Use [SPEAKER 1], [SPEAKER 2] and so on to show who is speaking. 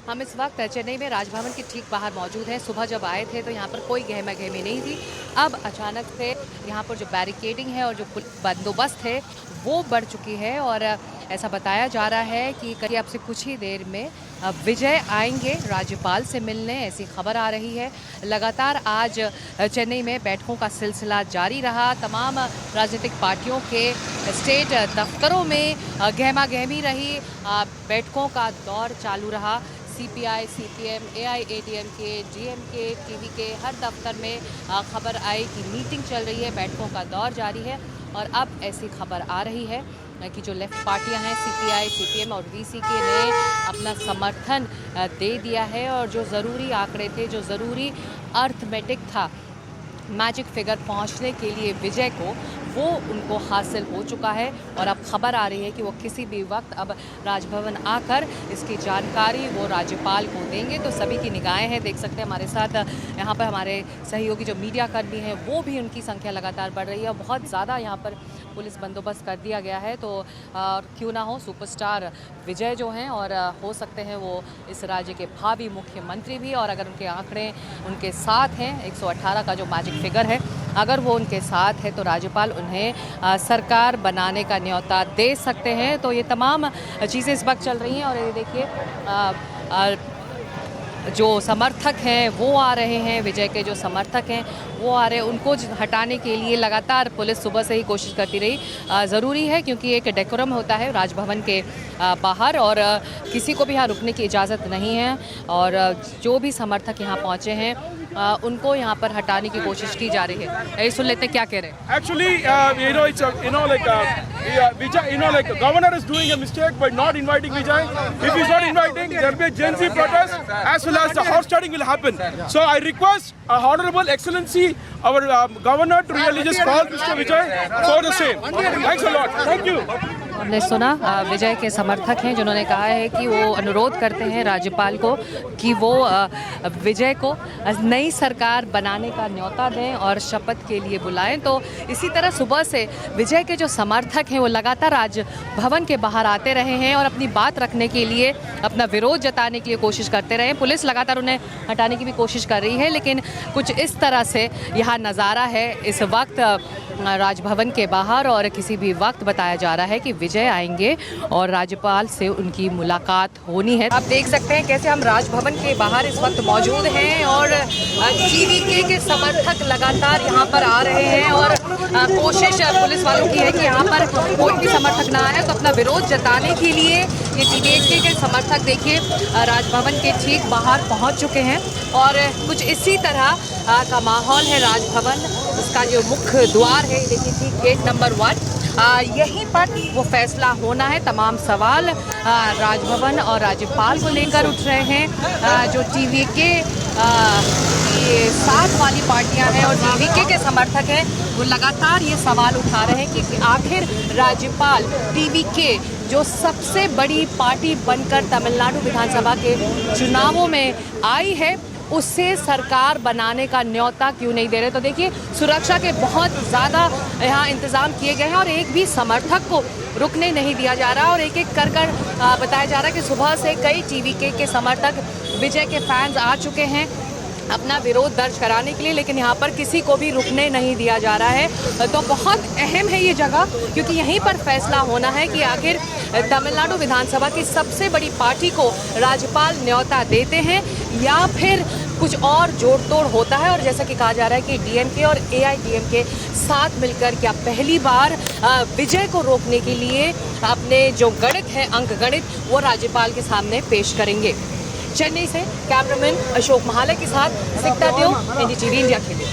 [SPEAKER 1] हम इस वक्त चेन्नई में राजभवन के ठीक बाहर मौजूद हैं। सुबह जब आए थे तो यहाँ पर कोई गहमा गहमी नहीं थी। अब अचानक से यहाँ पर जो बैरिकेडिंग है और जो बंदोबस्त है वो बढ़ चुकी है और ऐसा बताया जा रहा है कि करीब अब से कुछ ही देर में विजय आएंगे राज्यपाल से मिलने, ऐसी खबर आ रही है। लगातार आज चेन्नई में बैठकों का सिलसिला जारी रहा। तमाम राजनीतिक पार्टियों के स्टेट दफ्तरों में गहमा गहमी रही, बैठकों का दौर चालू रहा। CPI, CPM, AIADMK, DMK, TVK हर दफ्तर में खबर आई कि मीटिंग चल रही है, बैठकों का दौर जारी है। और अब ऐसी खबर आ रही है कि जो लेफ्ट पार्टियां हैं सीपीआई, सीपीएम और वीसीके ने अपना समर्थन दे दिया है और जो ज़रूरी आंकड़े थे, जो ज़रूरी अर्थमेटिक था मैजिक फिगर पहुंचने के लिए विजय को, वो उनको हासिल हो चुका है। और अब खबर आ रही है कि वो किसी भी वक्त अब राजभवन आकर इसकी जानकारी वो राज्यपाल को देंगे। तो सभी की निगाहें हैं, देख सकते हैं हमारे साथ यहाँ पर हमारे सहयोगी जो मीडिया कर्मी हैं वो भी, उनकी संख्या लगातार बढ़ रही है। बहुत ज़्यादा यहाँ पर पुलिस बंदोबस्त कर दिया गया है। तो क्यों ना हो, सुपरस्टार विजय जो हैं और हो सकते हैं वो इस राज्य के भावी मुख्यमंत्री भी, और अगर उनके आंकड़े उनके साथ हैं, 118 का जो मैजिक फिगर है, अगर वो उनके साथ है तो राज्यपाल उन्हें सरकार बनाने का न्योता दे सकते हैं। तो ये तमाम चीज़ें इस वक्त चल रही हैं। और ये देखिए जो समर्थक हैं वो आ रहे हैं, विजय के जो समर्थक हैं वो आ रहे हैं। उनको हटाने के लिए लगातार पुलिस सुबह से ही कोशिश करती रही। ज़रूरी है क्योंकि एक डेकोरम होता है राजभवन के बाहर और किसी को भी यहाँ रुकने की इजाज़त नहीं है। और जो भी समर्थक यहाँ पहुँचे हैं उनको यहाँ पर हटाने की कोशिश की जा रही है। यही सुन लेते हैं क्या कह रहे हैं।
[SPEAKER 2] Actually, Vijay, like governor is doing a mistake by not inviting Vijay. If he's not inviting, there will be a Gen Z protest as well as the horse trading will happen. So I request Honorable Excellency, our governor, to really just call Mr. Vijay for the same. Thanks a lot. Thank you.
[SPEAKER 1] हमने सुना विजय के समर्थक हैं जिन्होंने कहा है कि वो अनुरोध करते हैं राज्यपाल को कि वो विजय को नई सरकार बनाने का न्योता दें और शपथ के लिए बुलाएं। तो इसी तरह सुबह से विजय के जो समर्थक हैं वो लगातार राजभवन के बाहर आते रहे हैं और अपनी बात रखने के लिए, अपना विरोध जताने के लिए कोशिश करते रहे। पुलिस लगातार उन्हें हटाने की भी कोशिश कर रही है, लेकिन कुछ इस तरह से यहाँ नज़ारा है इस वक्त राजभवन के बाहर। और किसी भी वक्त बताया जा रहा है कि विजय आएंगे और राज्यपाल से उनकी मुलाकात होनी है। आप देख सकते हैं कैसे हम राजभवन के बाहर इस वक्त मौजूद हैं और टीवीके के समर्थक लगातार यहाँ पर आ रहे हैं और कोशिश पुलिस वालों की है कि यहाँ पर कोई भी समर्थक ना आए। तो अपना विरोध जताने के लिए ये टीवीके के समर्थक देखिए राजभवन के ठीक बाहर पहुँच चुके हैं और कुछ इसी तरह का माहौल है राजभवन। उसका जो मुख्य द्वार है देखिए, ठीक गेट नंबर 1, यहीं पर वो फैसला होना है। तमाम सवाल राजभवन और राज्यपाल को लेकर उठ रहे हैं। जो टीवीके ये साथ वाली पार्टियां हैं और टीवीके के समर्थक हैं वो लगातार ये सवाल उठा रहे हैं कि आखिर राज्यपाल टीवीके जो सबसे बड़ी पार्टी बनकर तमिलनाडु विधानसभा के चुनावों में आई है, उससे सरकार बनाने का न्योता क्यों नहीं दे रहे। तो देखिए सुरक्षा के बहुत ज़्यादा यहाँ इंतज़ाम किए गए हैं और एक भी समर्थक को रुकने नहीं दिया जा रहा। और एक एक कर बताया जा रहा है कि सुबह से कई टीवीके के समर्थक, विजय के फैंस आ चुके हैं अपना विरोध दर्ज कराने के लिए, लेकिन यहाँ पर किसी को भी रुकने नहीं दिया जा रहा है। तो बहुत अहम है ये जगह क्योंकि यहीं पर फैसला होना है कि आखिर तमिलनाडु विधानसभा की सबसे बड़ी पार्टी को राज्यपाल न्योता देते हैं या फिर कुछ और जोड़ तोड़ होता है। और जैसा कि कहा जा रहा है कि डीएमके और एआईडीएमके साथ मिलकर क्या पहली बार विजय को रोकने के लिए अपने जो गणित है, अंक गणित, वो राज्यपाल के सामने पेश करेंगे। चेन्नई से कैमरामैन अशोक महाले के साथ सिकता दियो, एनडीटीवी इंडिया के लिए।